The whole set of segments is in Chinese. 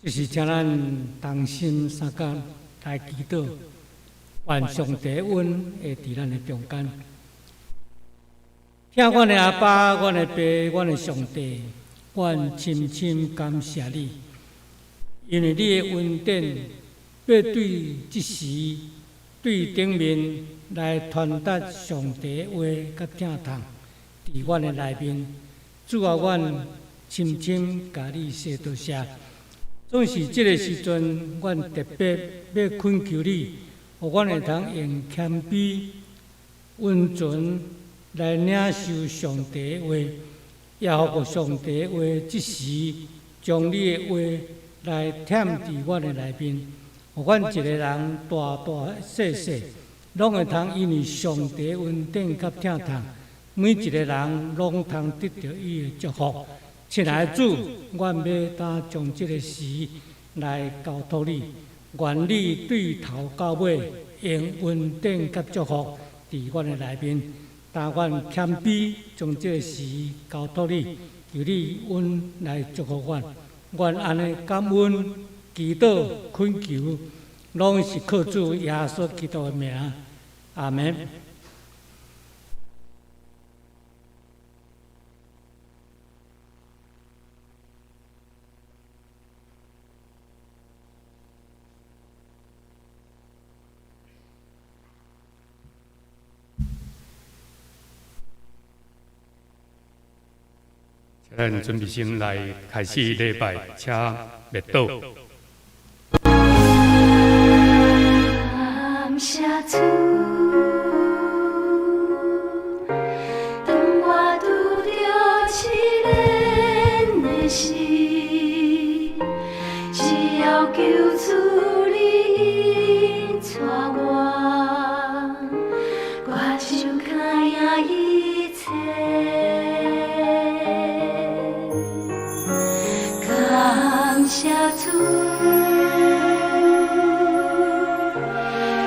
就是请咱同心三甲来祈祷，愿上帝恩会伫咱的中间。听阮的阿爸，阮的爸，阮的上帝，阮深深感谢你，因为你的恩典要对即时对顶面来传达上帝的话甲正堂，伫阮的内面，主啊，阮深深甲你说多谢。总是这个时阵，阮特别要恳求你，互阮会通用谦卑、温存来领受上帝的话，也互上帝的话即时将你的话来添伫阮的内面，互阮一个人大大细细，拢会通因为上帝的恩典甲疼痛，每一个人拢通得到伊的祝福。亲爱的主，阮要当将这个事来交托你，愿你对头到尾用恩典甲祝福伫阮的内面。但愿谦卑将这个事交托你，由你恩来祝福阮。愿安尼感恩、祈祷、恳求，拢是靠主耶稣基督的名。阿门。咱准备先来开始礼拜，请默祷。感谢主，当我拄着试炼的时，只要求主你引带我就看赢一切。感谢主，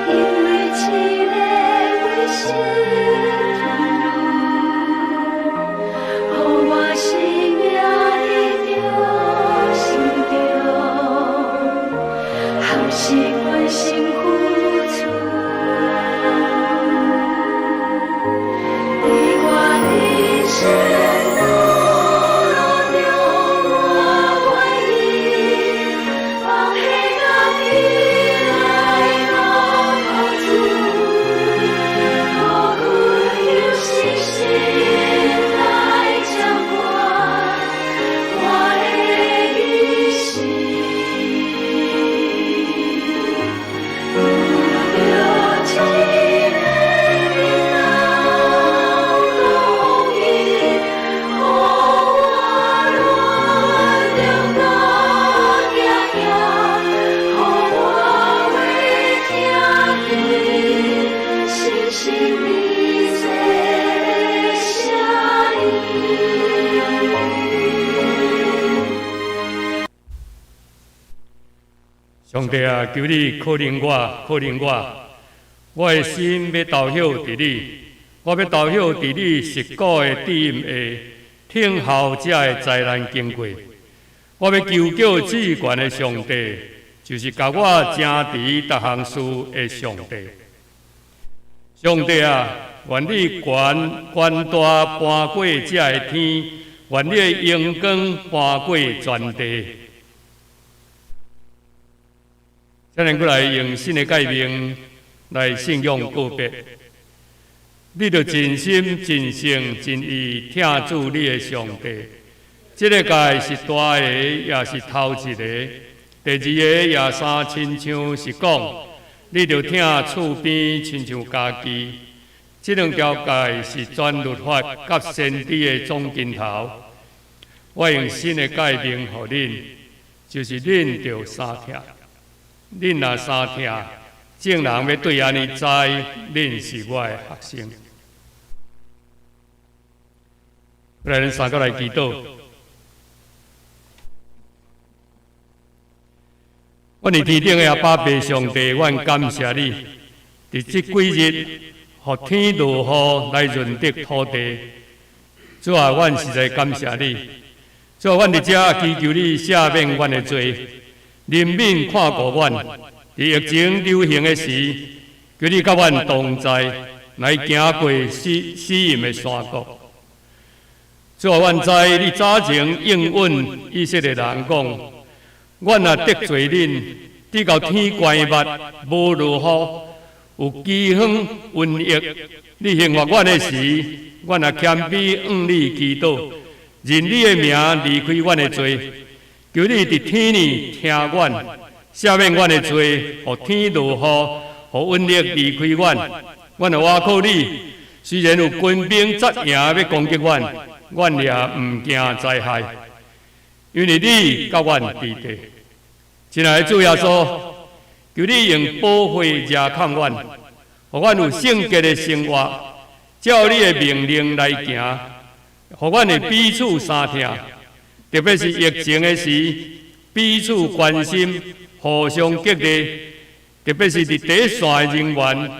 因为这个危险途路，予我生命的着成长，含是关心付出，对我人生。上帝啊，求你可怜我，我的心要投降伫你，我要投降伫你实果的DM下，听候这的灾难经过。我要求救至权的上帝，就是甲我成伫逐项事的上帝。上帝啊，愿你权大搬过这的天，愿你的阳光搬过全地。咱能过来用新的诫命来信仰告别，你着真心、真性、真意听主你的上帝。这个诫是大个，也是头一个；第二个也三亲像是讲，你着听厝边亲像家己。这两条诫是全律法甲先知的总根头。我用新的诫命予恁，就是恁着三听。恁若三听，众人要对安尼知，恁是我的学生。来，咱三个来祈祷。阮伫天顶的阿爸爸上帝，阮感谢你，伫这几日，予天落雨来润得土地。主啊，阮实在感谢你。主啊，阮伫遮祈求你赦免阮的罪。人民看顾阮，伫疫情流行的时，求你甲阮同在，来行过死荫的山谷。主啊，阮知你早前应允以色列人讲，阮若得罪恁，直到天关密，无落雨，有饥荒、瘟疫，你刑罚阮的时，阮若谦卑向你祈祷，认你的名离开阮的罪，求你伫天里听阮，赦免阮的罪，互天落雨，互瘟疫离开阮。阮若倚靠你，虽然有军兵扎营要攻击阮，阮也毋惊灾害，因为你甲阮伫地。亲爱的主耶稣，求你用保护遮抗阮，互阮有圣洁的生活，照你的命令来行，互阮会彼此相听，特别是疫情的时，彼此关心，互相激励，特别是伫第一线的人员，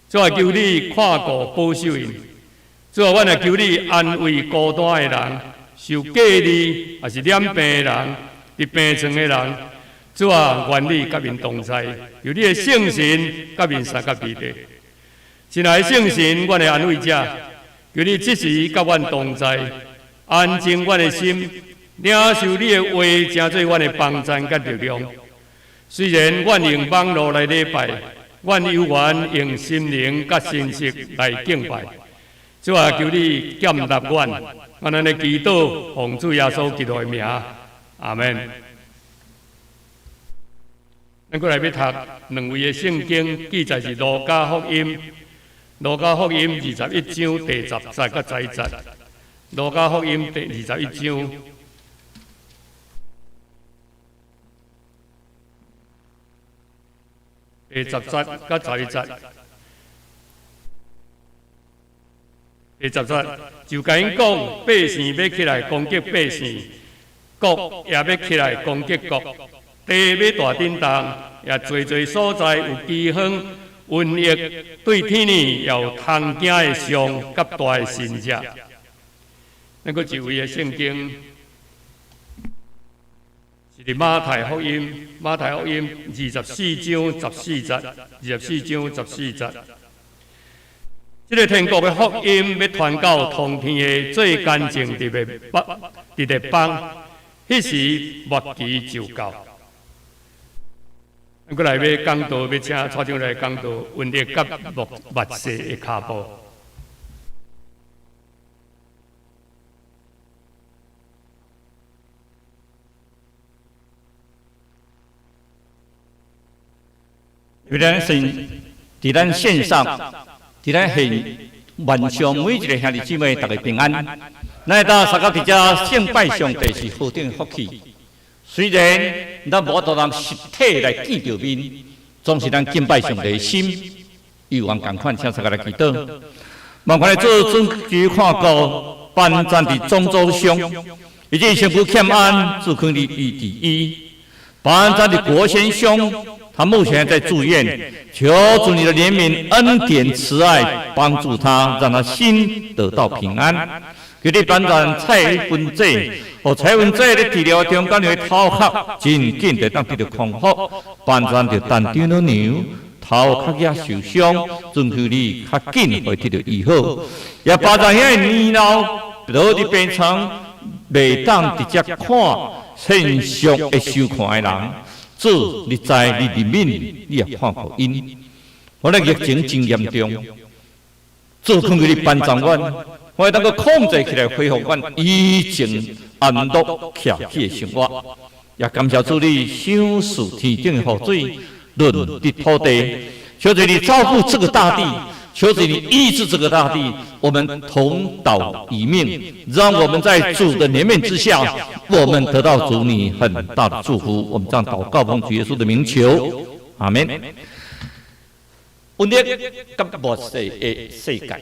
主啊，求你看顾保守因。主啊，阮也求你安慰孤单的人、受隔离也是染病的人、伫病床的人。主啊，愿你甲因同在，由你的圣神甲因三甲彼地。亲爱的圣神，阮的安慰者，求你即时甲阮同在，安静阮的心，领受你的话，成做阮的帮助甲力量。虽然阮用网络来礼拜，阮有缘用心灵甲信息来敬拜。主啊，求你鉴纳阮，阮安尼祈祷，奉主耶稣基督的名，阿门。咱过来要读两位的圣经，记载是路加福音，路加福音21章第10节甲11节，路加福音第21章。第10节甲11节，第10节就甲因讲，百姓要起来攻击百姓，国也要起来攻击国，地要大震动，也侪侪所在有饥荒、瘟疫，对天呢有通惊的上甲大的神者。那个一位的圣经。是马太福音24章14节，24章14节。这个天国的福音要传到通天的最干净的地方，迄时末期就到。咱过来要讲道，要请蔡长来讲道，瘟疫甲末世的脚步。伫咱线上，伫咱晚上每一个兄弟姊妹，大家平安。咱到三甲伫遮敬拜上帝是何等福气。虽然咱无法度实体来见着面，总是咱敬拜上帝的心，有缘共款，请大家来祈祷。望看来做准求看顾，班站伫漳州乡，以及身躯欠安，自肯立第一。班站伫国先乡。他目前在住院，求主你的怜悯、恩典、慈爱帮助他，让他心得到平安。求你班长蔡文姐和蔡文姐的治疗中，间的头壳真紧地当得到康复，班长就单张了牛，头壳也受伤，准求你较紧会得到医好。也班长遐年老，落伫病床，袂当直接看线上会收看的人。主，你知你人民，你也看顾因。我哋疫情真严重，主恳求你帮助阮，我能够控制起来，恢复阮以前安乐客气的生活。也感谢主你赏赐天顶的雨水，润的土地，求主你照顾这个大地。求主你医治这个大地，我们同祷一命，让我们在主的怜悯之下，我们得到主你很大的祝福。我们这样祷告，奉主耶稣的名求，阿门。瘟疫甲末世的世界，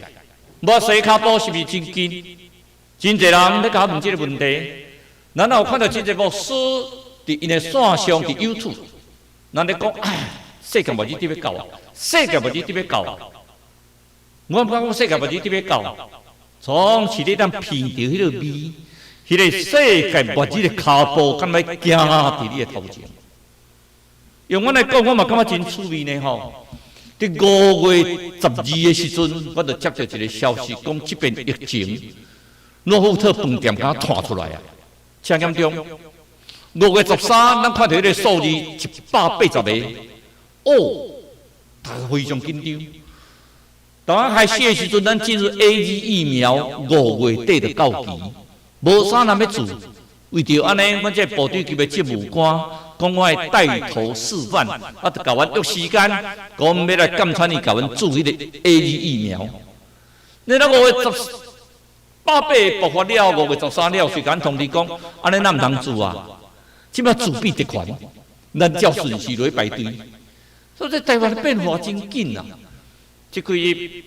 末世脚步是不是真紧？真侪人咧甲我问这个问题，咱有看到真侪牧师伫因的线上伫 YouTube， 咱咧讲，世界末日伫要到啊，世界末日伫要到啊。我唔敢讲世界末日伫要到，从是咧咱闻到迄个味，迄个世界末日的脚步，敢来行伫你的头前。用我来讲，我嘛感觉真趣味呢吼。伫5月12的时阵，我就接到一个消息，讲这边疫情，诺富特饭店甲传出来啊，真严重。5月13，咱看到迄个数字180个，哦，大家非常紧张。当开始的时阵，咱进入 AZ 疫苗5月底就到期，无啥人要做。为着安尼，阮这部队级的职务官讲我会带头示范，啊，就甲阮约时间，甲阮要来监察伊，甲阮注迄个 AZ 疫苗。你那5月18爆发了，5月13了，谁敢通知讲，安尼咱毋通做啊？即摆自闭特权，咱照顺序落去排队。所以在台湾的变化真紧啊！即几日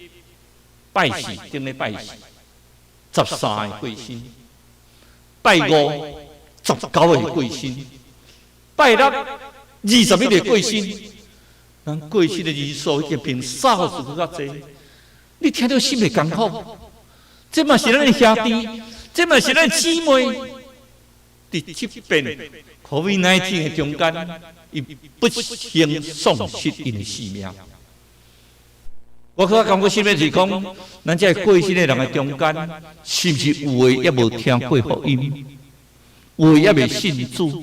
拜四，顶咧拜四，13个过身。拜5、19个过身，拜6、21个过身，咱过身的人数已经比少数搁较济，你听到心会艰苦。这嘛是咱的兄弟，这嘛是咱的姊妹。伫这边 COVID-19 的中间，伊不幸丧失因的性命。我较感觉心里是讲，咱这过身的人的中间，是不是有诶也无听过福音，有诶也未信主？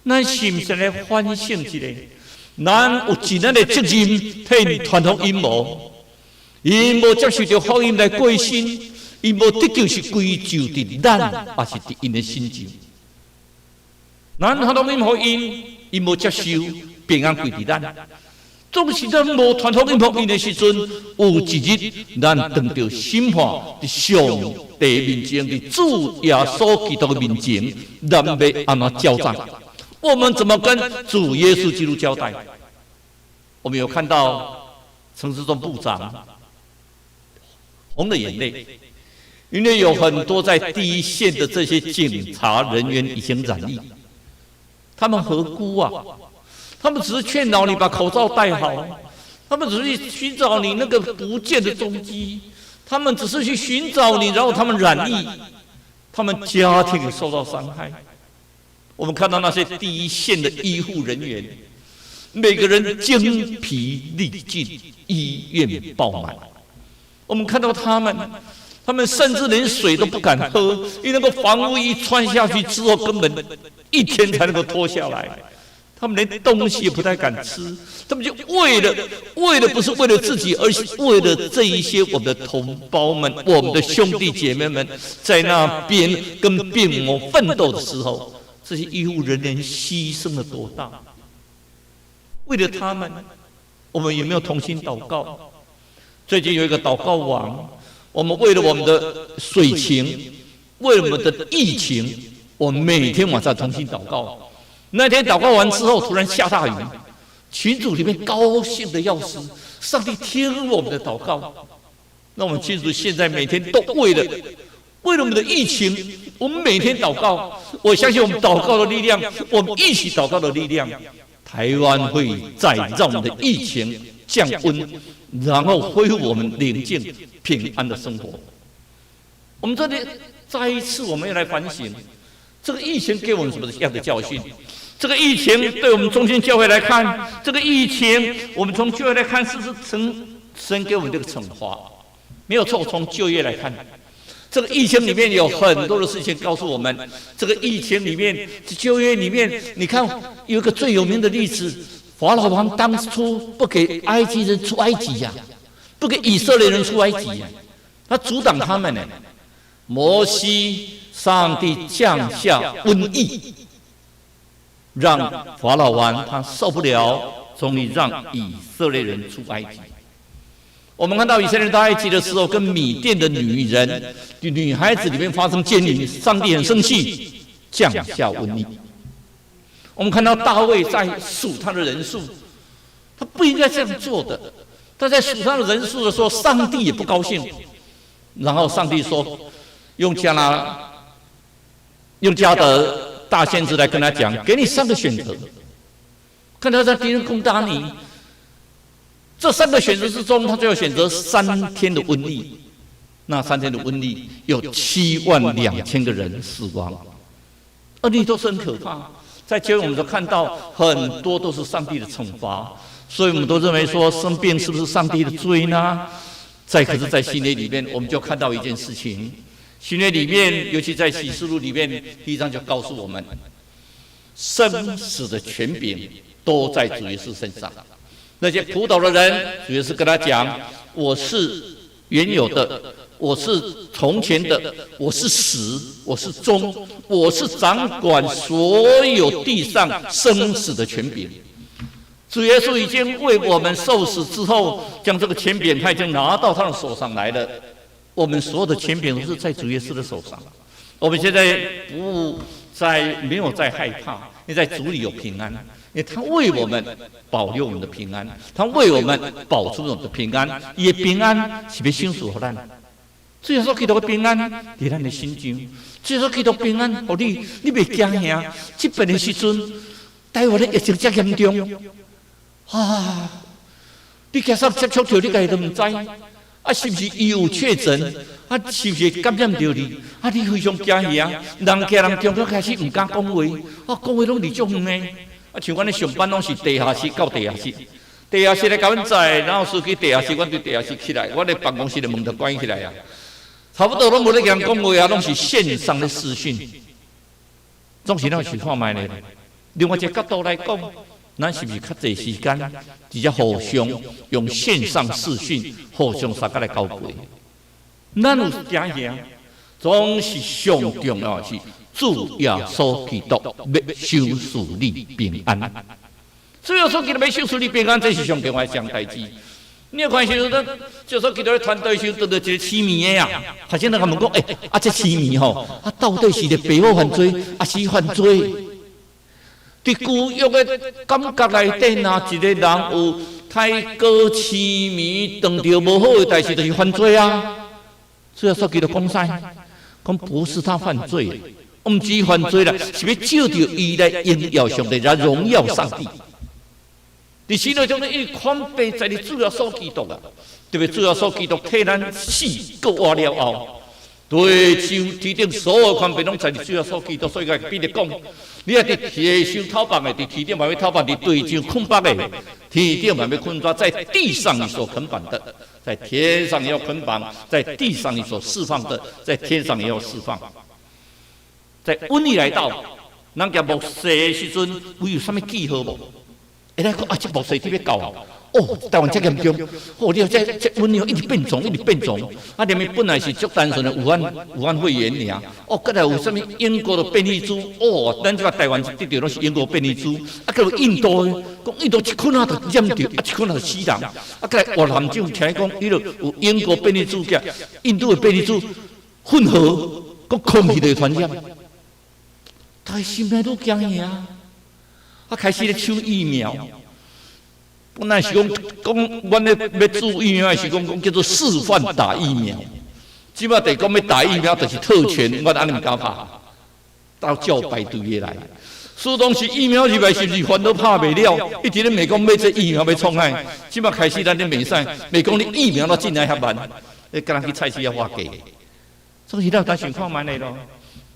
咱是不是来反省一下？咱有尽咱的责任，替传福音无？因无接受着福音来过身，因无得救是归咎伫咱，也是伫因的心情。咱传福音互因，因无接受，平安归伫咱。总是咱无传福音福音的时阵，有一日咱当着审判伫上帝面前，伫主耶稣基督的面前，咱要安怎交战？我们怎么跟主耶稣基督交代？我们有看到陈时中部长红了眼泪，因为有很多在第一线的这些警察人员已经染疫，他们何辜啊？他们只是劝导你把口罩戴好，他们只是去寻找你那个不见的踪迹，他们只是去寻找你，然后他们染疫，他们家庭也受到伤害。我们看到那些第一线的医护人员，每个人精疲力尽，医院爆满。我们看到他们甚至连水都不敢喝，因为那个防护衣穿下去之后，根本1天才能够脱下来。他们连东西也不太敢吃，他们就为了不是为了自己，而是为了这一些我们的同胞们、我们的兄弟姐妹们，在那边跟病魔奋斗的时候，这些医护人员牺牲了多大？为了他们，我们有没有同心祷告？最近有一个祷告网，我们为了我们的水情，为了我们的疫情，我们每天晚上同心祷告。那天祷告完之后，突然下大雨，群组里面高兴的要死，上帝听我们的祷告。那我们群组现在每天都为了我们的疫情，我们每天祷告。我相信我们祷告的力量，我们一起祷告的力量，台湾会再让我们的疫情降温，然后恢复我们宁静平安的生活。我们这里再一次，我们要来反省，这个疫情给我们什么样的教训？这个疫情对我们中心教会来看，这个疫情我们从就业来看，是不是神给我们这个惩罚？没有错，从就业来看，这个疫情里面有很多的事情告诉我们，这个疫情里面就业里面，你看有一个最有名的例子，法老王当初不给埃及人出埃及呀，不给以色列人出埃及呀，他阻挡他们呢。摩西，上帝降下瘟疫。让法老王他受不了，终于让以色列人出埃及。我们看到以色列人到埃及的时候，跟米甸的女孩子里面发生奸淫，上帝很生气，降下瘟疫。我们看到大卫在数他的人数，他不应该这样做的。他在数他的人数的时候，上帝也不高兴。然后上帝说，用加德大先知来跟他讲，给你3个选择，看他在敌人攻打你。这3个选择之中，他最后选择3天的瘟疫。那3天的瘟疫有72000个人死亡，而你都是很可怕。在教会我们都看到很多都是上帝的惩罚，所以我们都认为说生病是不是上帝的罪呢？可是，在新约里面，我们就看到一件事情。新约里面，尤其在启示录里面，第1章就告诉我们，生死的权柄都在主耶稣身上。那些仆倒的人，主耶稣跟他讲：“我是原有的，我是从前的，我是始，我是终，我是掌管所有地上生死的权柄。”主耶稣已经为我们受死之后，将这个权柄他已经拿到他的手上来了。我们所有的权柄都是在主耶稣的手上。我们现在没有再害怕，因为在主里有平安，因为他为我们保留我们的平安，他为我们保住我们的平安。伊的平安是要赏赐给咱。主耶稣基督的平安在咱的心中，主耶稣基督平安，互你袂惊吓。这边的时阵，台湾的疫情这严重。你今朝接触到你家己都唔知，是不是伊有确诊？是不是感染到你？你非常惊吓，人家人中途开始唔敢讲话，讲话拢离足远的。像阮咧上班拢是地下室到地下室，地下室来甲阮载，然后司机地下室，阮对地下室起来，阮咧办公室的门就关起来啊。差不多拢无咧甲人讲话啊，拢是线上的视讯，总是咱去看卖咧。另外一个角度来讲。咱是不是较侪时间，直接互相用线上视讯，互相大家来交陪？咱有惊吓，总是上重要的是主耶稣基督要收赐你平安。主耶稣基督要收赐你平安，这是上重要的一件代志。你有看时候，咱就说基督的团队时候，得到一个痴迷的呀，发现人家问讲，这痴迷吼，到底是咧背后犯罪，是犯罪？伫旧约的感觉内底，若一个人有太过痴迷，当着无好的代志，就是犯罪啊。所以说，基督讲啥？讲不是他犯罪，唔是犯罪啦，是要照着伊来荣耀上帝，来荣耀上帝。伫新约中呢，伊宽备在你主要所基督啊，特别主要所基督替咱死，过活了后。对，像天顶所有宽备拢在你主要所基督，所以彼得讲。你也伫天上讨饭的，伫天顶嘛要讨饭；伫地上困饱的，天顶嘛要困饱。在地上你所捆绑的，在天上也要捆绑；在地上你所释放的，在天上也要释放。在瘟疫来到，咱甲末世的时阵，有啥物记号无？会来讲这末世特别到。台湾这严重，你看这瘟疫一直变种，一直变种。里面本来是足单纯的武汉肺炎尔，搁来有啥物英国的变异株，咱这个台湾得到拢是英国变异株，搁有印度的，讲印度一困就染着，一困就死人。搁来越南种听讲，伊就有英国变异株甲印度的变异株混合，讲空气就传染。大家心内都惊吓，开始咧抢疫苗。本来是讲，阮咧要注疫苗是讲叫做示范打疫苗。即摆得讲要打疫苗，就是特权，我安尼唔敢拍，到叫排队的来。苏当时疫苗入来是不是烦都拍袂了？一直咧美讲要这疫苗要创啥？即摆开始咱咧袂使，美讲你疫苗都进来遐慢，你敢若去菜市要花价。所以咱想看卖咧咯，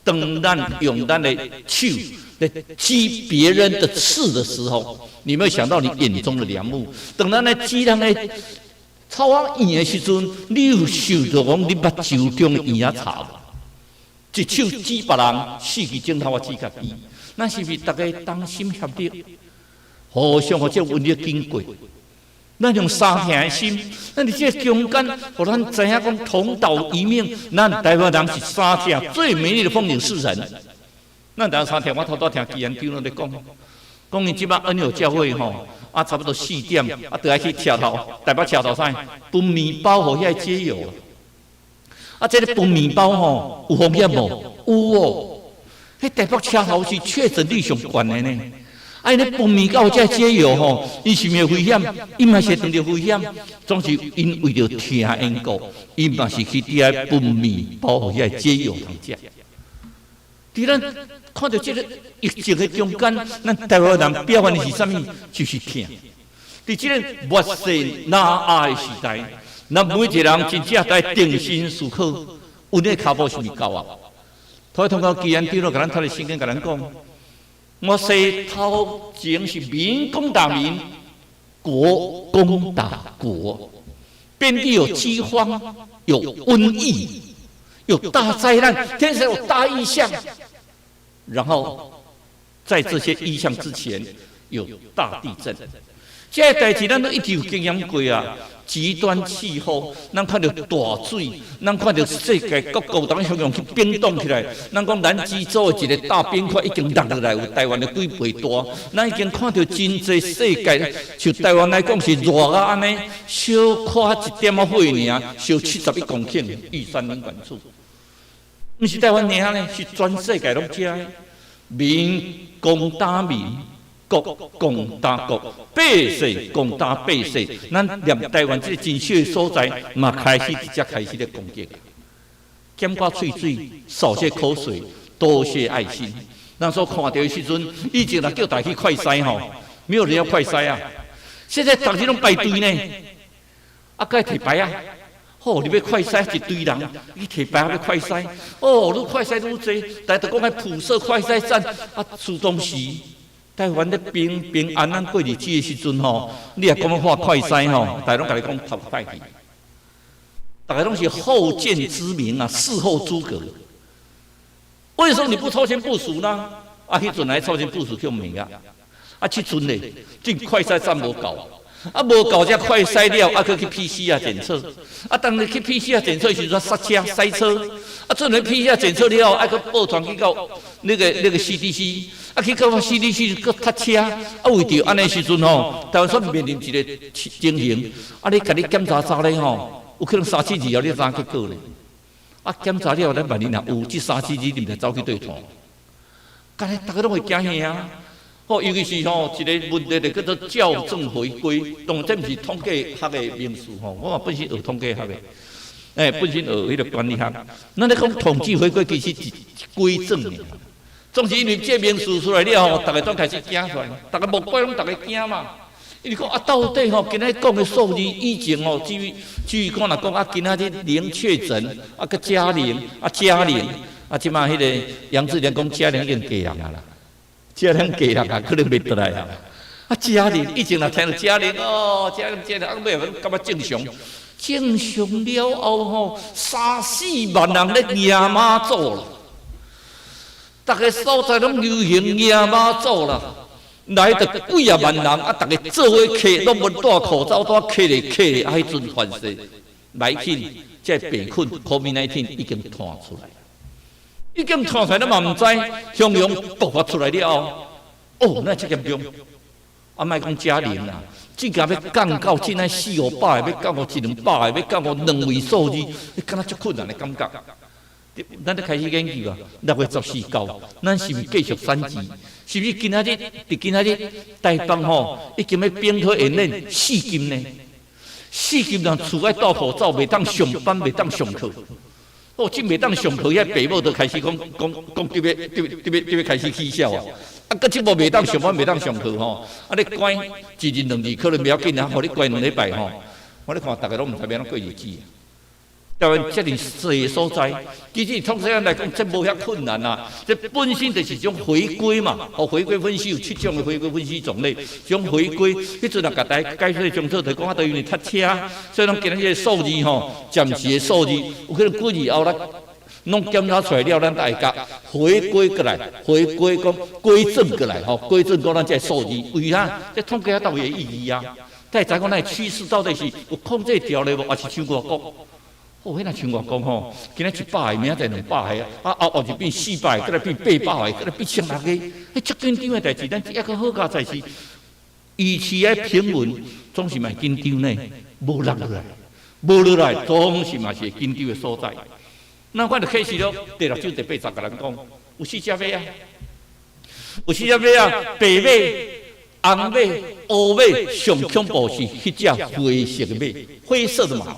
当咱用咱的手。在击别人的刺的时候，你有没有想到你眼中的良木？等咱来击人的草啊圆的时阵，你有受到讲你目睭中的圆啊插无？一手击别人，四季镜头我击家己。咱是不是大家同心协力，互相互这瘟疫经过？咱用三片的心，咱伫这中间，互咱知影讲同道一命。咱台湾人是三片最美丽的风景是人。咱第三天，我偷偷听基恩长老咧讲因即摆恩友教会吼，差不多4点，就爱去车头，台北车头啥，分面包互遐街友。这个分面包吼有风险无？有哦。迄台北车头是确诊率上悬的呢。因咧分面包这街友吼，伊是毋是危险？伊嘛是当着危险，总是因为着听因讲，伊嘛是去伫遐分面包互遐街友通食。伫咱看到这个疫情的中间，咱台湾人表现的是啥物？就是疼。伫这个末世难挨的时代，咱每一个人真正在定心思考，阮的脚步是毋是够啊？通过基恩长老甲咱读的圣经，甲咱讲，我说头前是民攻打民，国攻打国，遍地有饥荒，有瘟疫，有大灾难，天上有大异象。然后在这些异象之前，有大地震。这些代志咱都一直有经验过啊。极端气候，咱看到大水，咱看到世界各国当向去冰冻起来。咱讲南极洲的一个大冰块已经落下来，有台湾的几倍大。咱已经看到真侪世界，像台湾来讲是热啊安尼，小看1点仔火尔，烧71公顷，玉山林管处。不是台湾尔呢，是全世界拢遮。民攻打民。国攻打国，百姓攻打百姓。咱连台湾这个真小的所在，嘛开始直接开始咧攻击。减挂喙水，少些口水，多些爱心。咱所看到的时阵，以前若叫大家去快筛吼，没有人要快筛啊。现在大家拢排队呢，啊，该摕牌啊。哦，你要快筛一堆人，你摕牌要快筛。哦，愈快筛愈多，但都讲喺普设快筛站啊，主动时。台湾咧平安，咱过日子的时阵吼，你也讲要画快筛吼，大家拢甲你讲头歹去，大家拢是后见之明啊，事后诸葛。为什么你不超前部署呢？啊，迄阵来超前部署就没啊，啊，迄阵咧，这快筛站无够，啊，无够才快筛了，啊，去 PCR 检测，啊，当你去 PCR 检测时阵刹车塞车，啊，做完 PCR 检测了，啊，去报传去到那个 CDC。啊，去到CDC搁塞车，啊，为着安尼时阵吼，台湾所面临一个情形，啊，你甲你检查查咧吼，有可能3次2后你查结果咧，啊，检查了咱万一若有这3次2，你咪走去对错，干咧大家拢会惊吓啊！哦，尤其是吼一个问题就叫做校正回归，当然这毋是统计学的名词吼，我嘛本身学统计学的，本身学迄个管理学，咱咧讲统计回归其实是规正的。总是因为这名词出来了吼，大家都开始惊出来，大家目光拢大家惊嘛。因为讲啊，到底吼，今仔讲的数字以前吼，至于讲若讲啊，今仔日零确诊，啊个加零，啊，即马迄个杨志良讲加零已经过人啦，加零过人啊，可能袂得来啊。啊，加零以前若听到加零哦，加零，啊尾感觉正常，正常了后吼，3、4万人咧夜妈祖啦。大家所在拢流行夜妈祖啦，来得几啊万人，啊，大家做伙客拢无戴口罩，都客咧，啊，迄阵反射来紧，这病菌 COVID-19 已经传出来，已经传出来，咱嘛唔知，汹涌爆发出来了后，哦，那真严重，啊，莫讲加零啦，真正要降到真爱4、5百的，要降到1、2百的，要降到2位数字，你敢若足困难的感觉。咱咧开始研究啊，6月14到，咱是毋是继续3级？是毋是今仔日台北吼已经要冰推演练4金呢？4金人厝爱戴口罩，袂当上班，袂当上课。哦，真袂当上课，遐爸母都开始讲要开始起笑啊！啊，搁即无袂当上班，袂当上课吼，啊，你关1日2日可能袂要紧啊，互你关2礼拜吼。我咧看大家拢毋知要怎过日子。台湾这里细所在，其实通常来讲，这无遐困难啊。这本身就是一种回归嘛，回归分析有7种的回归分析种类，种回归。迄阵啊，甲大家解说中特就讲啊，都因为塞车，所以讲今日这个数字吼，暂时的数字，有可能几年后咱拢检查出来了，咱大家回归过来，回归讲归正过来吼，归正讲咱这数字，为啥？这统计到底的意义啊？再知讲咱趋势到底是有控制掉咧无，还是像外国？哦，迄若像我讲吼，今仔100个，明仔载200个，啊后就变400个，再来变800个，再来变1600个，迄足紧张的代志，咱一个好佳在是，预期的平稳，总是嘛紧张呢，无落来，总是嘛是紧张的所在。那我就开始了，第6周第80个人讲，有4只马啊，有4只马啊，白马、红马、乌马，上恐怖是迄只灰色的马，灰色的马。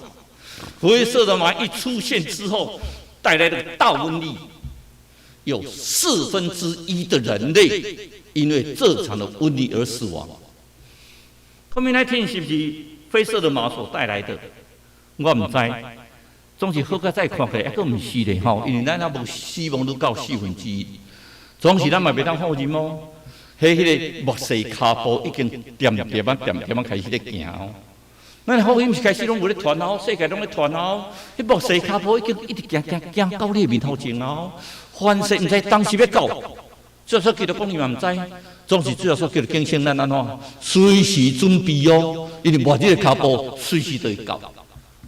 灰色的马一出现之后，带来了大瘟疫，有1/4的人类因为这场的瘟疫而死亡。COVID-19是不是灰色的马所带来的？我唔知，总是好个再看起来，还佫唔是咧吼，因为咱也无死亡率到1/4，总是咱嘛袂当放任哦。迄个木屑骹步已经点开始咧行哦。咱福音是开始拢有咧传哦，世界拢咧传哦。迄木屑骹步已经一直行到你面头前哦。凡事毋知当时要到，主说基督讲你嘛毋知，总是主要说叫你警醒咱安怎，随时准备哦，因为末日的骹步随时都会到。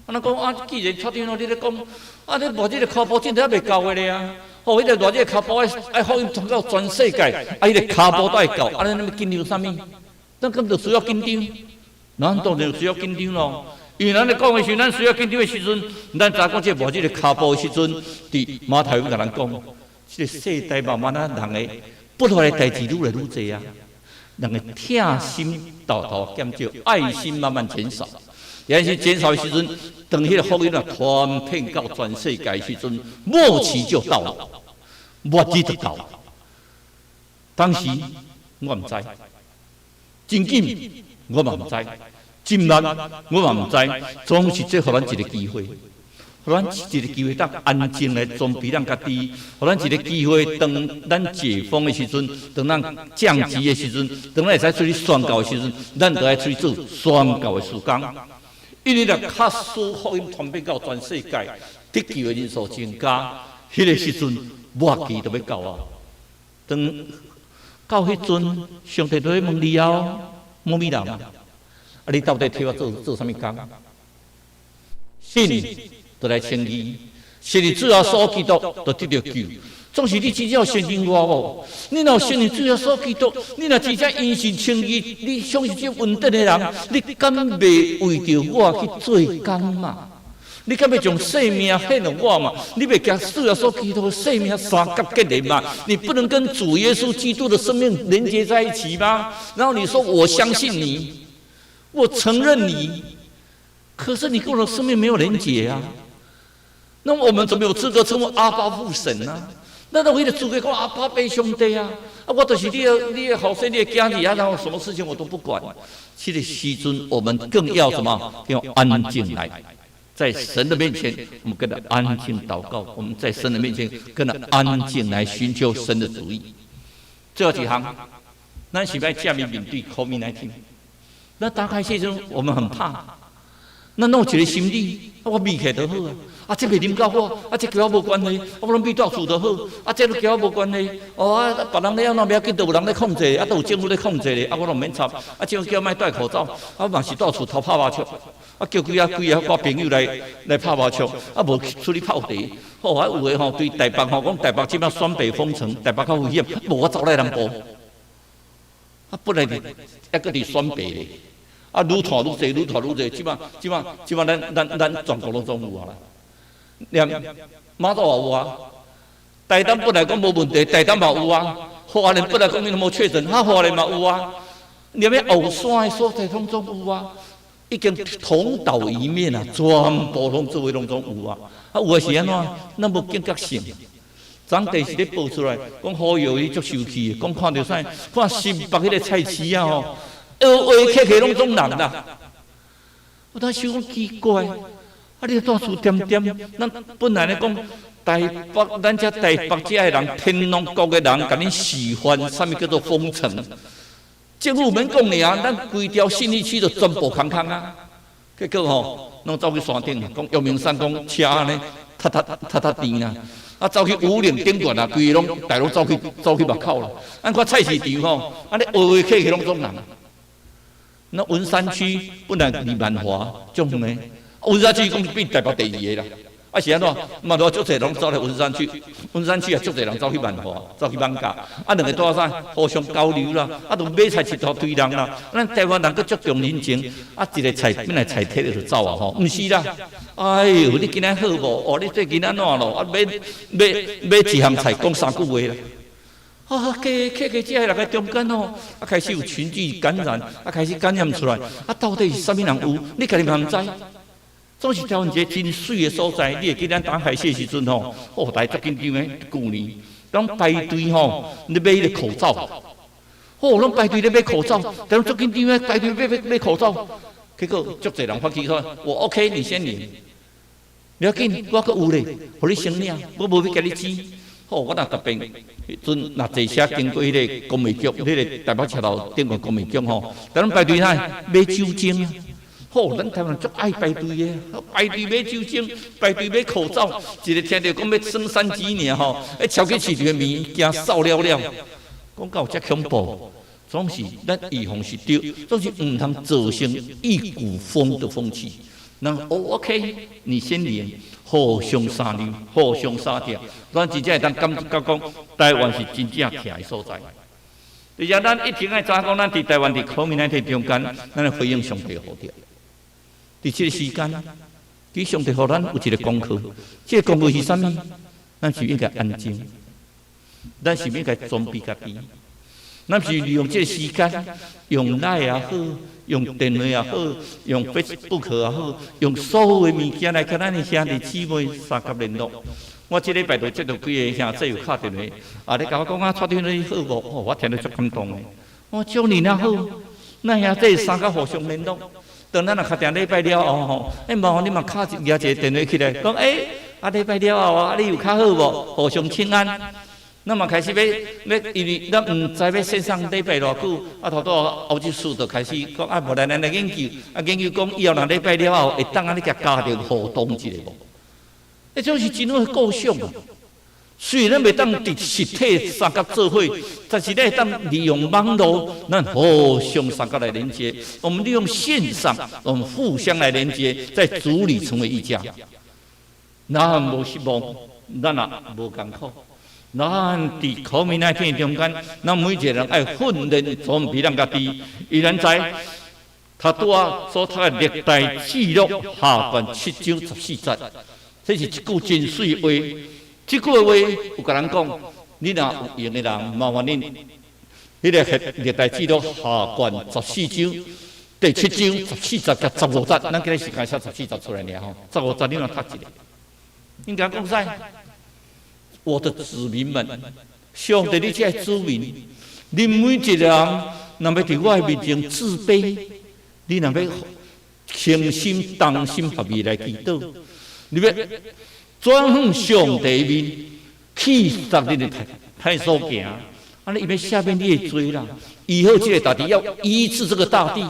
咱讲啊，既然确定了你咧讲，啊，你末日的骹步真正还未到的咧啊！哦，迄个末日的骹步爱福音传到全世界，啊，迄个骹步都会到，啊，咱那么紧张啥物？咱根本就需要紧张，咱当然需要紧张咯。因为咱咧讲的时候，咱需要紧张的时阵，咱知讲这末日的骹步的时阵，伫马太福甲咱讲。这个世代慢慢啊，人的不好的代志愈来愈多啊，人的痛心豆豆减少，爱心慢慢减少。但是减少的时阵，等迄个福音啊传遍到全世界的时阵，末期就到了，末日就到了。当时我唔知，真紧我嘛唔知，真难我嘛唔知，总是这互咱一个机会。互咱一个机会，当安静来装备咱家己；互咱一个机会，当咱解封的时阵，当咱降级的时阵，当咱会使出去宣告的时阵，咱就爱出去做宣告的事工。因为若确实福音传遍到全世界，得救的人数增加，迄个时阵末期就要到啊。当到迄阵，上帝就会问你哦，某米人啊，你到底替我做啥物工？信。就来称义，是你主要所基督，就得到救。总是你真正相信我无？你若相信主要所基督，你若真正因信称义，你相信这稳定的人，你敢袂为着我去做工嘛？你敢袂将性命献了我嘛？你袂将主要所基督的性命三甲结连嘛？你不能跟主耶稣基督的生命连接在一起吗？然后你说我相信你，我承认你，可是你跟我的生命没有连结啊。那我们怎么有资格称为阿爸父神呢？那我的资格讲阿爸爸兄弟啊！啊，我就是你的后生，你的家里啊，然后什么事情我都不管。这个时阵，我们更要什么？要安静来，在神的面前，我们跟他安静祷告；我们在神的面前，跟他安静来寻求神的主意。这几行，咱是要正面面对 COVID-19。那打开时阵，我们很怕。那弄一个心理，我秘起来就好啊！啊，这袂啉到我，啊，这跟我无关系，我拢秘到厝就好，啊，这都跟我无关系。哦，啊，别人咧安怎不要紧，都有人咧控制，啊，都有政府咧控制咧，啊，我拢免插，啊，这样叫莫戴口罩，啊，嘛是到处偷拍麻将，啊，叫几啊我朋友来拍麻将，啊，无出去泡茶。哦，还有诶吼，对台北吼，讲台北即摆选北封城，台北较危险，无我走来南部，啊，本来是还搁伫选北咧。啊，愈拖愈济，愈拖愈济，即摆，咱全国拢总有啊啦。连马祖也有啊，台东本来讲无问题，台东嘛有啊。花莲本来讲你无确诊，花莲嘛有啊。连迄后山的所在拢总有啊，已经同岛一面啊，全部拢周围拢总有啊。啊，有诶是安怎？咱无警觉性。昨电视咧报出来，讲好友伊足受气，讲看到啥？看新北迄个菜市啊吼。客拢总人啦，我当时讲奇怪，啊！你到处点，咱本来咧讲台北，咱遮台北遮的人，天龙国的人，甲恁示范啥物叫做封城。政府免讲尔，咱规条信义区就全部空啊。结果吼，拢走去山顶，讲阳明山讲车呢，踏甜啊。啊，走去五岭顶端啊，规个拢大陆走去目口啦。咱看菜市场吼，啊，你客拢总人。那文山区本来离万华种呢，文山区讲变台北第二个啦。啊是安怎？嘛多足侪人走来文山区，文山区也足侪人走去万华，走去艋舺。啊，两个多啥互相交流啦，啊，都买菜一大堆人啦。咱台湾人佫足重人情，啊，一个菜本来菜摕就走啊吼，毋是啦。哎呦，你今仔好无？哦，你最近安怎咯？啊，买一项菜讲3句话啦。啊，客这人个中间哦，啊开始有群聚感染，啊开始感染出来，啊到底是啥物人有？你家己嘛毋知。总是挑一个真水的所在，你会记咱打开时阵吼，哦，大家足紧张的，旧年，拢排队吼，你买迄个口罩，哦，拢排队咧买口罩，但足紧张的排队买口罩，结果足侪人发起说，我 OK， 你先领，不要紧，我阁有咧，互你先领，我无要甲你钱。我若特别，迄阵若坐车经过迄个公民局，迄个台北车头顶个公民局吼，咱排队哪买酒精啊！咱台湾人足爱排队的，排队买酒精，排队买口罩，一日听着讲要升3级尔吼，超级市场的物件扫了了，讲到遮恐怖，总是咱预防是对，总是唔通造成一股风的风气。那OK， 你先连。互相杀戮，互相杀掉，咱真正会当感觉讲，台湾是真正徛的所在。而且咱一定爱知讲，咱伫台湾伫COVID-19中间，咱要回应上帝的呼召。伫这个时间，其实上帝互咱有一个功课，这个功课是啥物？咱是应该安静，咱是应该装备家己，咱是利用这个时间，用赖也好。用电话也好，用 Facebook 也好，用所有的物件来跟咱的兄弟姊妹三甲联络。我这礼拜就接到几个兄弟有敲电话，你甲我讲蔡天你好无？我听得足感动的。我祝你那好，咱兄弟三甲互相联络。等咱若确定礼拜了后吼，麻烦你嘛敲一个电话起来，讲礼拜了后你有较好无？互相请安。那么开始要，因为咱唔知要线上礼拜偌久，头到欧洲市就开始讲无咱来研究，研究讲以后若礼拜了后，会当你甲家庭互动一下无？种是真好构想啊！虽然袂当伫实体三甲做伙，但是咧当利用网络，咱互相三甲来连接。我们利用线上，我们互相来连接，在主里成为一家。咱无失望，咱也无艰苦。咱伫COVID-19中间，咱每一个人爱训练装备咱家己。伊然知，他拄啊所读的历代记录下段7章14节，这是一句真水话。这句话有甲人讲，你若有用的人，麻烦恁，迄个历代记录下段14章，第7章14节甲15节，咱今日时间写14节出来了吼，15节你若读一下，应该讲啥？我的子民们，上帝你这子民，你每一个人，若要伫我的面前自卑，你若要倾心、同心合意来祈祷，你要转向上帝面，去杀你的太所行，尼伊要下面你的罪啦。以后这个大地要医治这个大地，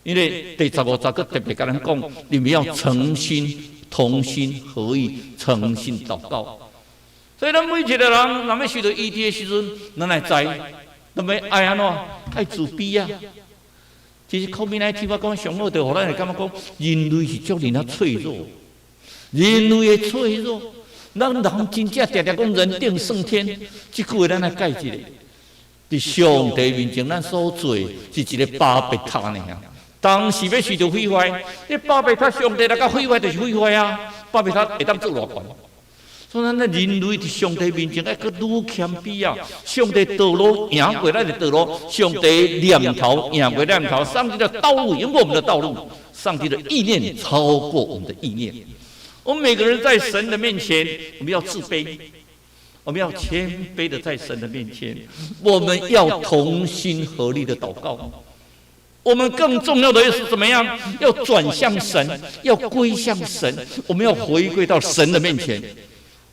因为第15节个特别跟人讲，你们要诚心、同心合意、诚心祷告。所以，咱每一个人，若要受到医治的时阵，咱来知，咱要爱安怎？爱自卑啊！其实COVID-19我讲上好，就互咱会感觉讲，人类是足人脆弱，人类的脆弱，咱人真正常常讲人定胜天，这句话咱来解一下。伫上帝面前，咱所做是一个巴别塔尔。当时要受到毁坏，这巴别塔上帝来甲毁坏就是毁坏啊！巴别塔会当做偌悬？所以，咱人类伫上帝面前，搁愈谦卑啊！上帝道路赢过咱的道路，上帝念头赢过念头，上帝的道路赢过我们的道路，上帝的意念超过我们的意念。我们每个人在神的面前，我们要自卑，我们要谦卑的在神的面前，我们要同心合力的祷告。我们更重要的是怎么样？要转向神，要归向神，我们要回归到神的面前。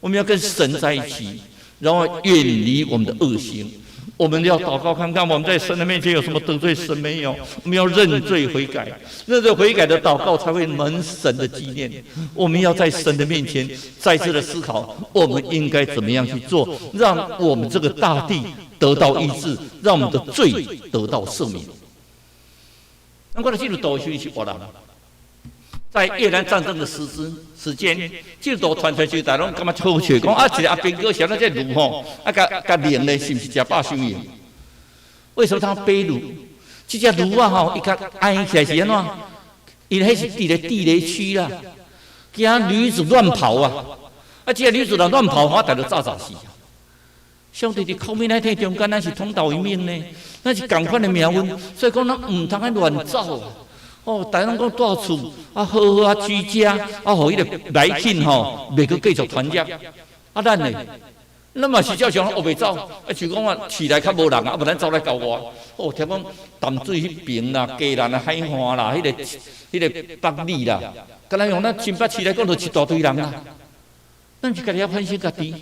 我们要跟神在一起，然后远离我们的恶行。我们要祷告看看，我们在神的面前有什么得罪神没有？我们要认罪悔改，认罪悔改的祷告才会蒙神的纪念。我们要在神的面前再次的思考，我们应该怎么样去做，让我们这个大地得到医治，让我们的罪得到赦免。那我的基督徒是活人。在越南战争的时间，这道传出去，大家拢感觉好笑，讲一个阿兵哥想到这驴吼，甲灵咧是不是吃饱受用？为什么他背驴？这只驴啊吼，伊较挨起来是安怎？因迄是伫咧地雷区啦，惊驴子乱跑啊！这驴子若乱跑，我大家炸死。上帝伫COVID-19中间，咱是同道一命呢，咱是共款的命运，所以讲咱唔通爱乱走。大家拢讲住厝好好居家，互迄个来信袂去继续传染。咱呢，咱嘛是照常学袂走，就讲市内较无人无咱走来交我。听讲淡水迄边啦、嘉南啦、海岸啦、迄个北里啦，敢若用咱新北市来讲，就一大堆人啦。咱是家己要反省家己，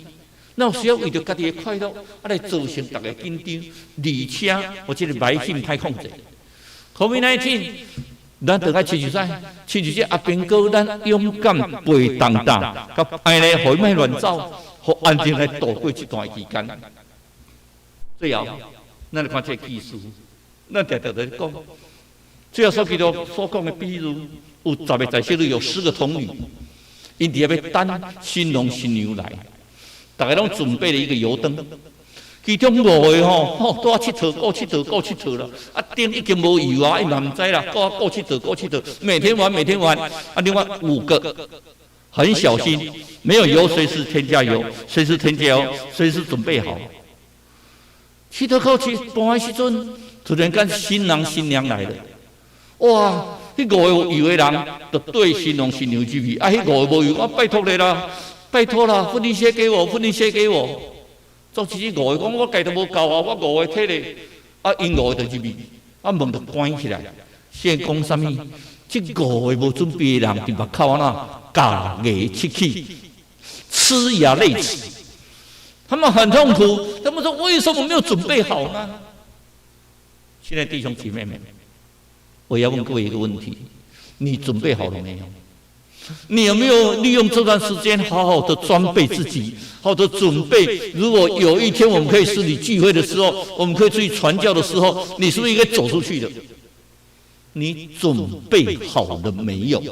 那有需要为着家己的快乐，来造成大家紧张，而且我这个埋性太控制。COVID-19，咱得爱亲像啥？亲像这阿兵哥，咱勇敢背当当，甲安尼，互伊莫乱走，互安静来度过这段期间。最后，咱来看这个技术，咱常常在讲，最后所讲的比喻，有10个在席里有10个童女，因伫遐要等新郎新娘来。大家拢准备了一个油灯，其中5个都要佚佗，顾佚佗了。啊，灯已经无油啊，伊嘛唔知啦，顾佚佗，每天玩。啊，另外5个很小心，没有油随时添加油，随时准备好。佚佗到半的时阵，突然间新郎新娘来了，哇！迄5个有油的人就对新郎新娘入去，啊，迄5个无油，我拜托你啦。拜托啦，婚礼写给我。总之，5个讲我家都无够啊，我5个摕咧，啊，因5个就入去，啊，门就关起来。现在讲什么？这5个无准备的人伫目口啊那假牙切去，呲牙泪齿，他们很痛苦。他们说：为什么没有准备好呢？现在弟兄姐妹们，我要问各位一个问题：你准备好了没有？你有没有利用这段时间好好的装备自己，好好的准备？如果有一天我们可以实体聚会的时候，我们可以出去传教的时候，你是不是应该走出去的？你准备好了没有？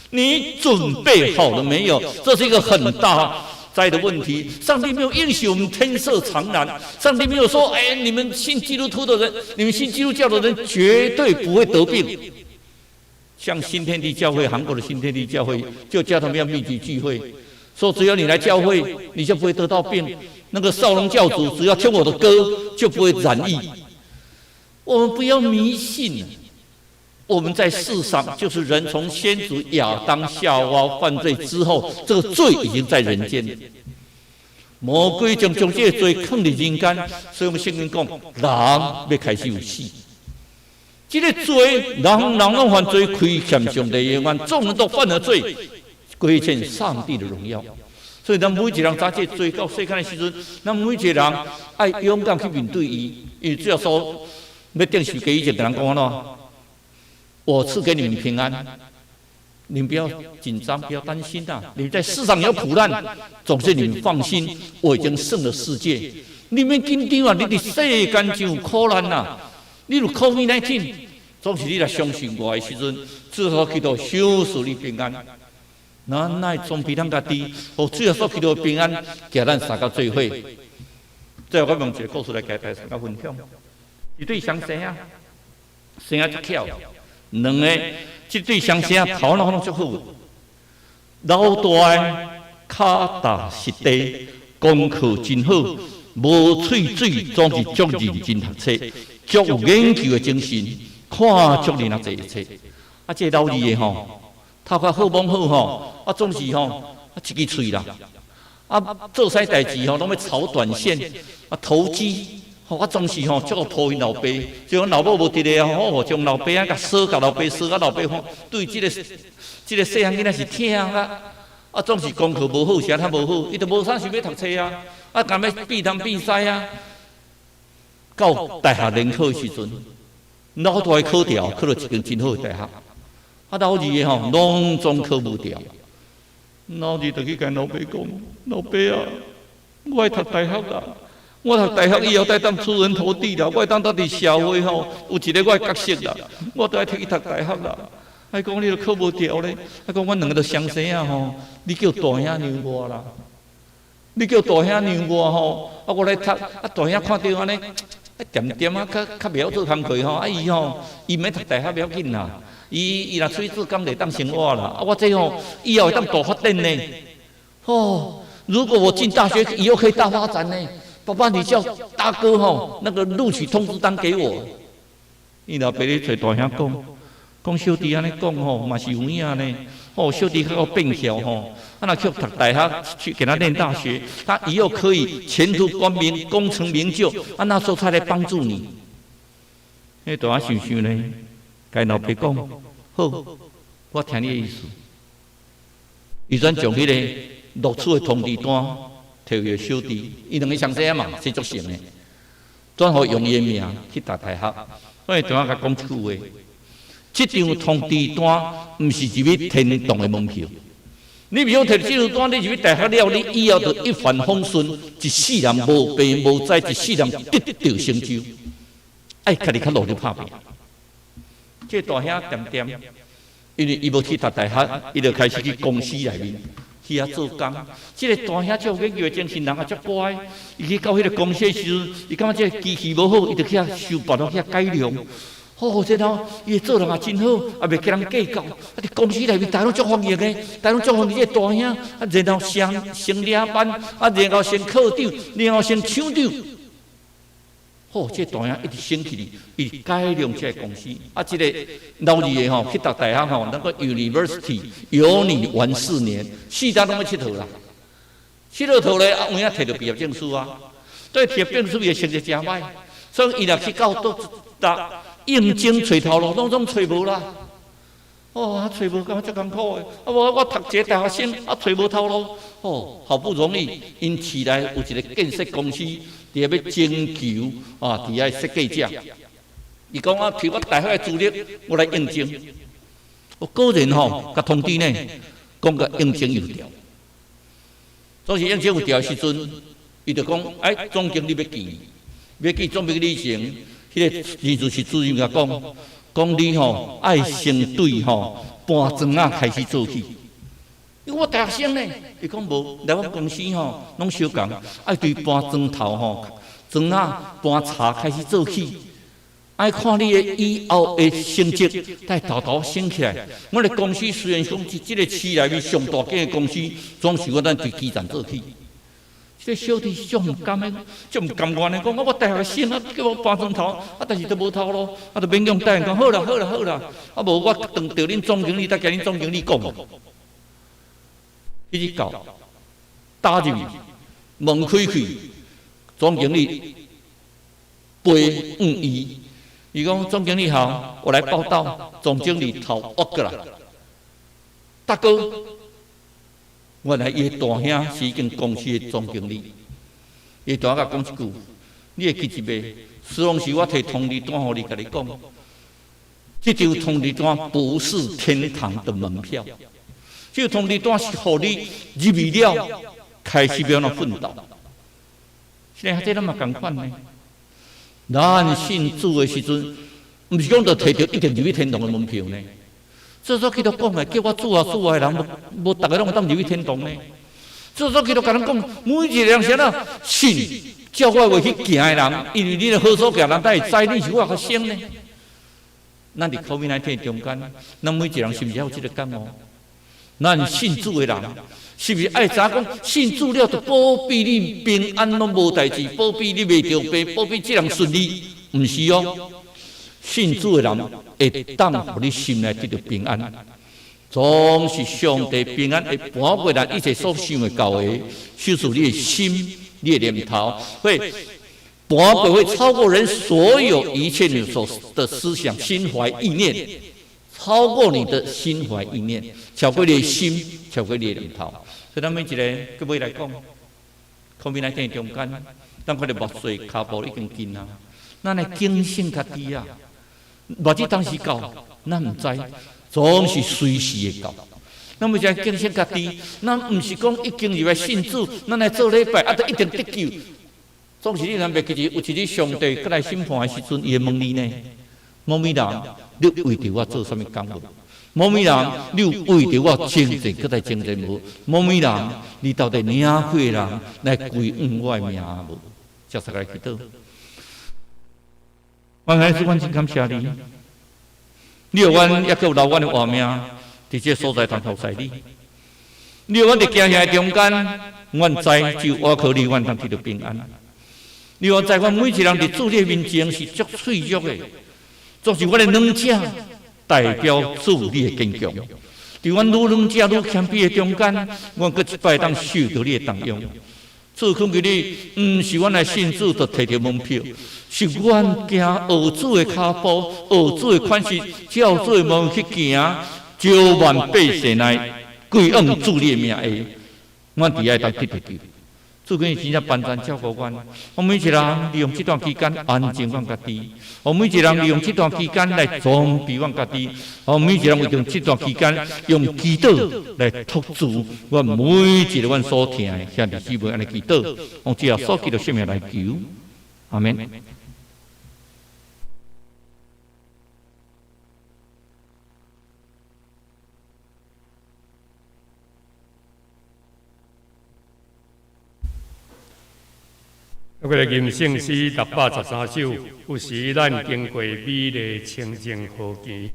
你准备好了没有？这是一个很大灾的问题。上帝没有允许我们天色常蓝，上帝没有说：哎，你们信基督徒的人，你们信基督教的人绝对不会得病。像新天地教会，韩国的新天地教会就叫他们要密集聚会，说只要你来教会，你就不会得到病。那个少龙教主只要听我的歌，就不会染疫。我们不要迷信，我们在世上就是人从先祖亚当夏娃犯罪之后，这个罪已经在人间。魔鬼将这个罪放在人间，所以我们圣经讲，人要开始有死。这个罪，人拢犯罪，亏欠上帝的冤，众人都犯了罪，亏欠上帝的荣耀。所以，咱每一个人早这罪到世间的时阵，咱每一个人爱勇敢去面对伊。因为只要说要定时给以前的人讲喏，我赐给你们平安，你们不要紧张，不要担心呐。你们在世上有苦难，总是你们放心，我已经胜了世界。你们紧张啊，你的世间就有苦难呐。你如COVID-19，总是你来相信我的时阵，至少祈祷小事你平安。咱来总比咱家己，互最后所祈祷平安，叫咱三个聚会。最后我用一个故事来给大家分享。一对双生啊，生啊足巧，两个这对双生头脑拢足好，老大的脚踏实地，功课真好，无喙水，总是足认真读册。足有研究的精神，看足人啊侪册。啊，这老二的吼，头壳好懵好吼，啊总是吼，一支喙啦。啊，做啥代志吼，拢要炒短线，啊投机，吼啊总是吼，足个抱因老爸，就讲老母无伫咧吼，将老爸啊甲锁，甲老爸锁，啊老爸吼对这个细汉囡仔是疼啦。啊总是功课无好，啥他无好，伊都无啥想要读册啊，啊干要比谈比赛啊。到大学联考的时阵，老大的考调考了一间真好的大学，啊老二的吼拢总考不调，老二就去跟老爸讲：老爸啊，我爱读大学啦，我读大学以后，当出人头地啦，我当伫社会吼有一个我的角色啦，我都爱去读大学啦。还讲你都考不调咧，还讲阮两个都双生啊吼，你叫大兄让我啦，你叫大兄让我吼，啊我来读，啊大兄看到安尼。点点啊，较袂晓做工课吼，啊伊吼，伊免读大学不要紧啦，伊若出去做工会当生活啦，啊我这吼以后会当大发展呢。哦，如果我进大学以后可以大发展呢，爸爸你叫大哥吼，那个录取通知单给我。伊老爸咧找大兄讲小弟安尼讲吼，嘛是有影呢。哦，小弟较变巧吼。那去读大学，去给他念大学，他以后可以前途光明、功成名就。啊，那时候他来帮助你。那大家想想呢，跟老爸讲，好，我听你的意思。伊转将迄个录取的通知单摕伊个小弟，伊两个相识嘛，生足成的，转互用伊个名去读大学。所以同学甲讲一句话：，这张通知单毋是入去天堂的门票。你袂晓摕这张单，你入去大学了，你以后就一帆风顺，一世人无病无灾，一世人得到成就。爱家己较努力拍拼。这大兄点点，因为伊无去读大学，伊就开始去公司内面去遐做工。这个大兄足有研究的精神，人也足乖。伊去到迄个公司的时候，伊感觉这个机器无好，伊就去遐修补了，去遐改良。哦，然后伊做人也真好，也袂甲人计较。啊，伫公司内面，大家拢足欢迎的，大家拢足欢迎这个大兄。啊，然后升领班，啊，然后升科长，然后升厂长。哦，这大兄一直升起哩，伊改良这个公司。啊，这个老二的吼去读大学吼，那个 University 有你玩4年，4年拢要佚佗啦。佚佗佗咧，啊，有影摕到毕业证书啊。对，摕证书伊的成绩真歹，所以伊若去到应征找头路，拢找无啦。哦，找无，感觉足艰苦的。啊，我读一个大学生，啊，找无头路。哦，好不容易，因市内有一个建设公司。伫遐要征求啊，伫遐设计者，伊讲啊，摕我大学的资历，我来应征。我个人吼，甲通知呢，讲个应征有调。总是应征有调的时阵，伊就讲，哎，总经理要见，要见总经理前，迄个字主是主任甲讲你吼爱先对吼搬砖啊开始做起。因为我大学生呢，伊讲无来阮公司吼，拢相共，爱对搬砖头吼、砖啊、搬柴开始做起，爱看你的以后的成绩，再偷偷升起来。我哋公司虽然讲是这个市内面上大间的公司，总是我咱对基层做起。这小弟足唔甘的，足唔甘愿的讲，我大学生啊，叫我搬砖头，啊，但是都无头路，啊，就勉强答应讲好啦，好啦，好啦，啊，无我等到恁总经理，再甲恁总经理讲。一直到打入去，门开开，总经理陪伊，伊讲总经理好，我来报道。总经理头恶过来，大哥，原来伊大兄是一间公司的总经理。伊大甲讲一句，你会记一袂？实往时我摕通知单互你，甲你讲，这张通知单不是天堂的门票。这个通知单是互你入去了，开始要那奋斗。现在这咱嘛共款呢。咱信主的时阵，毋是讲就摕到一定入去天堂的门票呢。这时候去到讲的，叫我主啊的人，无逐个拢当入去天堂呢。这时候去到甲咱讲，每一个人先啊信，照我话去行的人，因为你的好所行人，才会知你是我学生呢。咱伫COVID-19中间，咱每一个人是毋是有这个感悟？咱信主的人，是不是爱知讲信主了，就保庇你平安拢无代志，保庇你袂着病，保庇这人顺利？毋是哦，信主的人会当互你心内得到平安，总是上帝平安会搬过来一切所想的到的，就是你的心，你的念头会搬过，会超过人所有一切你所的思想、心怀意念。超过你的心怀意念，超过你的心，超过你的念头。所以咱每一个各位来讲，COVID-19中间，咱看到墨水骹步已经紧啊，咱来警醒家己啊。目睭当时到，咱唔知，总是随时会到。咱每一个警醒家己，咱唔是讲已经入来信主，咱来做礼拜，啊，就一定得救。总是你咱袂记住，有一日上帝过来审判的时阵，伊会问你呢，某某人。你为着我做什么工作？某某人，你为着我精进，搁在精进无？某某人，你到底领会人来归我的名无？接下来去倒。我还是真感谢你，你有阮也够留阮的活命，伫这所在通服侍你。你有阮伫行下中间，阮知就我靠你，阮通得到平安。你有在阮每一人伫主你面前是足脆弱的。总是我的软者代表主你的坚强，在阮愈软者愈谦卑的中间，我搁一摆当受到你的动用。主恳求你，毋是阮来信主就摕到门票，是阮行学主的脚步，学主的款式，照主的门去行，9万百姓内归恩主你的名下，阮伫遐当得到救。主君真正班专照顾阮，我每一个人利用这段期间安静阮家己，我每一个人利用这段期间来装备阮家己，我每一个人利用这段期间用祈祷来托住阮每一个阮所听的兄弟姊妹安尼祈祷，用只要所记的生命来求，阿门。我来吟圣诗613首，有时咱经过美丽清净河墘。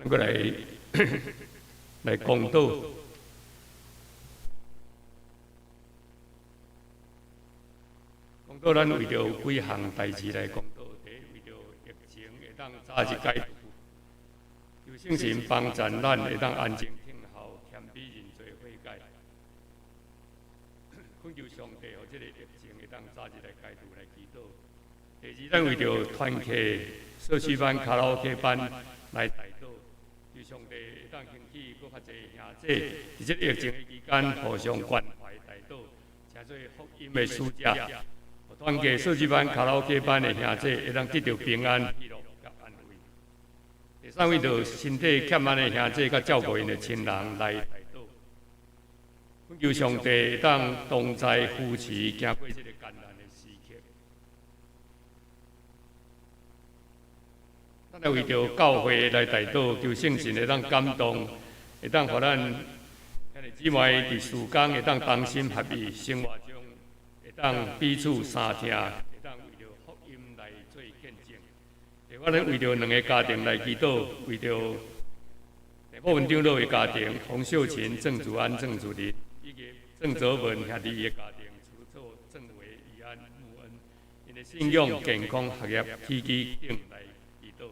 咱过来来公道。公道，咱为着有几项代志来公道。第一，为着疫情会当早日解除，有圣神帮咱，咱会当安静听候，谦卑认罪悔改。恳求上帝，互这个疫情会当早日来解除来祈祷。第二，咱为着团契社区班、卡拉 OK 班来代祷，求上帝会当兴起搁较侪兄姐，伫这疫情的期间互相关怀代祷，成做福音的使者。团契社区班、卡拉 OK 班的兄姐会当得到平安、喜乐甲安慰。第三位就身体欠安的兄姐，甲照顾因的亲人来代祷，恳求上帝会当同在扶持，行过这个艰难的时刻。咱来为着教会来代祷，求圣神会当感动，会当互咱兄弟姊妹伫事工会当同心合意，生活中会当彼此相听，会当为着福音来做见证。我咧为着两个家庭来祈祷，为着地部文长老的家庭，洪秀琴、郑祖安、郑祖林，以及郑泽文兄弟的家庭，除错郑伟、义安、穆恩，因的信仰、健康、学业、起居等来祈祷，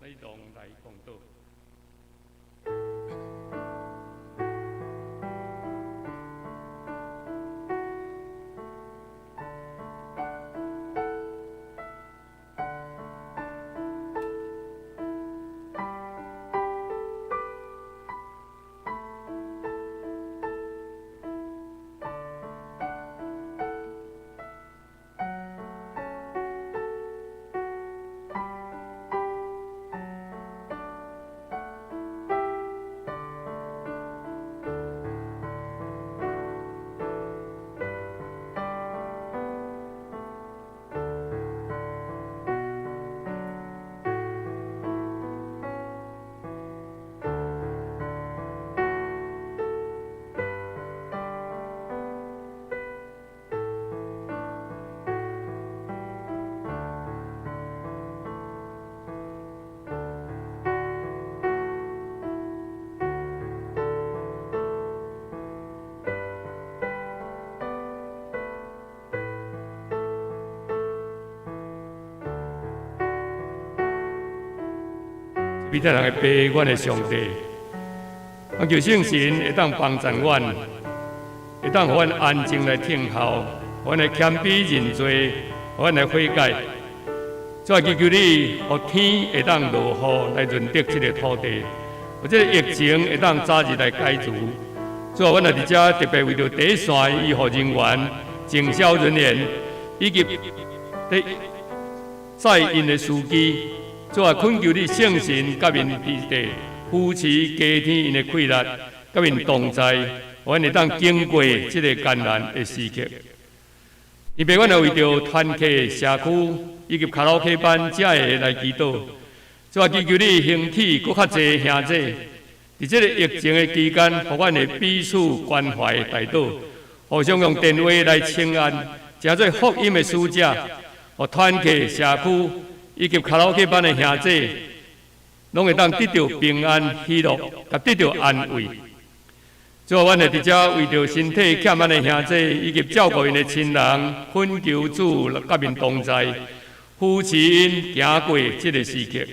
来同来共祷。彼得人的爸，阮的上帝，我求圣神会当帮助阮，会当互阮安静来听候，互阮来谦卑认罪，互阮来悔改。再祈求你，互天会当落雨来润泽这个土地，或者疫情会当早日来解除。最后，阮来伫遮特别为着第一线医护人员、警消人员以及在因的司机。最后恳求你圣神甲因天地扶持加添因的气力，甲因同在，互阮会当经过这个艰难的时刻。因为阮也为着团契、社区以及卡拉 OK 班遮个来祈祷。最后祈求你兴起搁较侪兄弟，伫这个疫情的期间，互阮会彼此关怀代祷，互相用电话来请安，诚做福音的使者，互团契、社区。以及卡拉 OK 班的兄弟，拢会当得到平安、喜乐，甲得到安慰。最后，阮会伫遮为着身体欠安的兄弟，以及照顾因的亲人，恳求主甲因同在，扶持因行过这个时刻。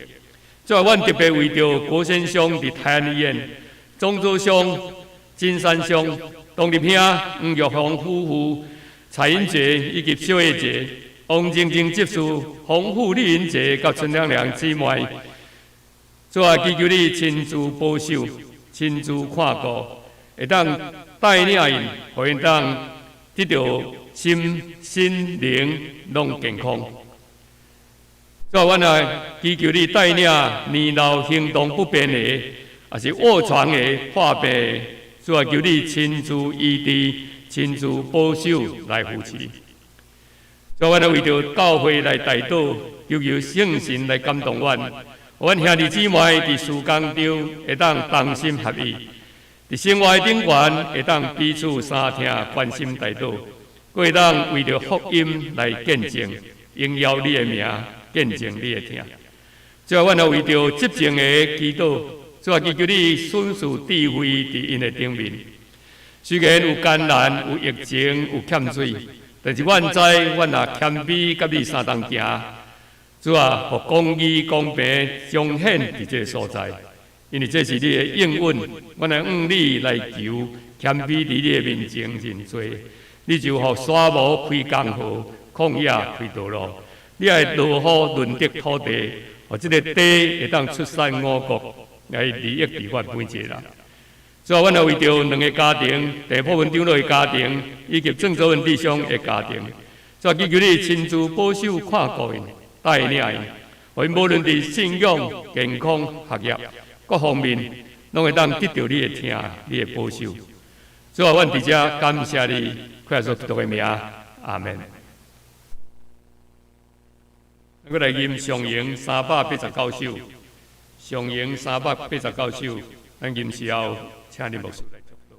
最后，阮特别为着郭先生伫台安医院、钟祖兄、金山兄、董立兄、黄玉红夫妇、蔡英杰以及肖叶杰。王晶晶执事、洪富丽云姐甲陈亮亮姊妹，最后祈求你亲自保守、亲自看顾，会当带领因，互因当得到心灵拢健康。最后，阮也祈求你带领年老行动不便的，也是卧床的、患病的，最后求你亲自医治、亲自保守来扶持。所以，阮为着教会来代祷，求圣神来感动阮，阮兄弟姊妹伫事工中会当同心合意，伫生活顶悬会当彼此相听、关心代祷，会当为着福音来见证，荣耀你的名，见证你的听。最后，阮也为着执政的祈祷，最后祈求你顺序智慧伫因的顶面。虽然有艰难、有疫情、有欠水。但是，阮知，阮也谦卑甲你相同行，主啊，互公义、公平彰显伫这个所在，因为这是你的应允，阮来向你来求，谦卑伫你的面前认罪，你就互沙漠开江河，旷野开道路，你爱落雨润泽土地，互这个地会当出产五谷，来利益伫阮每一个人。最后，阮也为着两个家庭，地普文长老的家庭，以及郑泽文弟兄的家庭，再祈求你亲自保守看顾因，带领因，互因无论伫信仰、健康、学业各方面，拢会当得到你的听、你的保守。最后，阮伫遮感谢你，快速基督的名，阿门。我来念上营389首，上营389首，咱念时候。请你牧师来祝祷。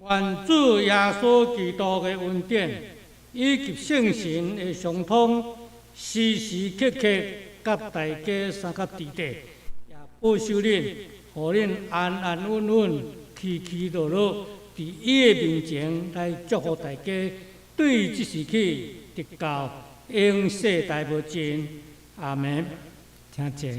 愿主耶稣基督的恩典以及圣神的相通，时时刻刻甲大家三甲地地，也保守恁，互恁安安稳稳、起起落落，伫伊的面前来祝福大家，对即时起得到永世大无尽。阿门。请坐。